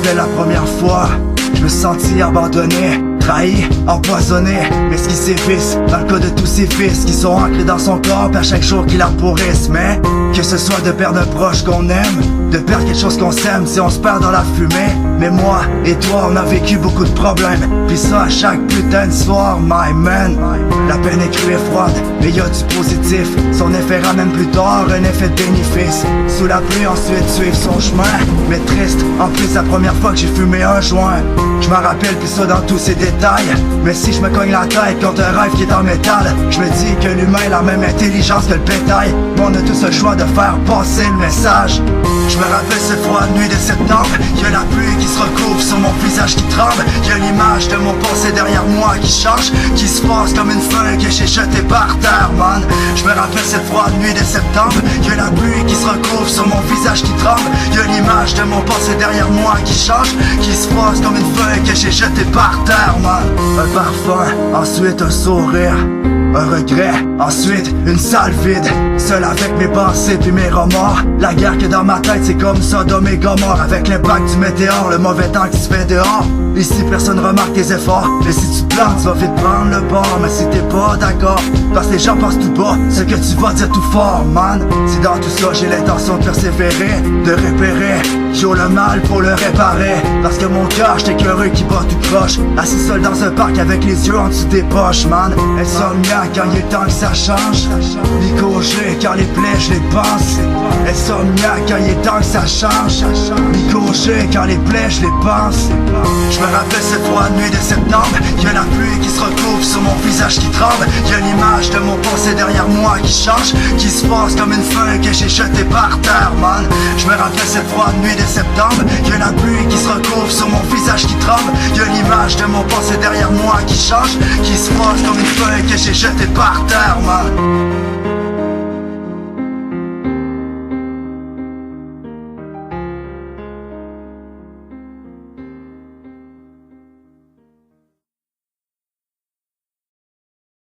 rappelle la première fois, je me sentis abandonné, trahi, empoisonné. Mais ce qui s'efface dans le cas de tous ces fils qui sont ancrés dans son corps à chaque jour qu'il pourrisse. Mais que ce soit de perdre un proche qu'on aime, de perdre quelque chose qu'on s'aime si on se perd dans la fumée. Mais moi et toi on a vécu beaucoup de problèmes, puis ça à chaque putain de soir, my man. La peine est crue et froide, mais y a du positif. Son effet ramène plus tard un effet de bénéfice. Sous la pluie ensuite suivre son chemin, mais triste, en plus la première fois que j'ai fumé un joint. Je m'en rappelle plus ça dans tous ces détails. Mais si je me cogne la tête contre un rêve qui est en métal, je me dis que l'humain a la même intelligence que le bétail. Mais on a tous le choix de faire passer le message. Je me rappelle cette froide nuit de septembre. Y'a la pluie qui se recouvre sur mon visage qui tremble. Y'a l'image de mon passé derrière moi qui change, qui se passe comme une feuille que j'ai jetée par terre, man. Je me rappelle cette froide nuit de septembre. Y'a la pluie qui se recouvre sur mon visage qui tremble. Y'a l'image de mon passé derrière moi qui change, qui se passe comme une feuille que j'ai jetée par terre, man. Un parfum, ensuite un sourire, un regret, ensuite une salle vide. Seul avec mes pensées puis mes remords. La guerre que dans ma tête c'est comme Sodome et Gomorrhe. Avec l'impact du météore, le mauvais temps qui se fait dehors. Ici personne remarque tes efforts. Et si tu te plantes, tu vas vite prendre le bord. Mais si t'es pas d'accord, parce que les gens pensent tout bas ce que tu vas dire tout fort, man. Si dans tout ça j'ai l'intention de persévérer, de repérer, j'ai le mal pour le réparer. Parce que mon cœur j'étais curieux qui bat tout proche, assis seul dans un parc avec les yeux en dessous des poches, man. Insomniaque quand il est temps que ça change, Mycogé quand les plaies je les pense. Insomniaque quand il est temps que ça change, Mycogé quand les plaies je les pense. Je me rappelle cette froide nuit de septembre. Y'a la pluie qui se recouvre sur mon visage qui tremble. Y'a l'image de mon passé derrière moi qui change, qui se passe comme une feuille que j'ai jetée par terre, man. Je me rappelle cette froide nuit de septembre. Y'a la pluie qui se recouvre sur mon visage qui tremble. Y'a l'image de mon passé derrière moi qui change, qui se passe comme une feuille que j'ai jetée par terre, man.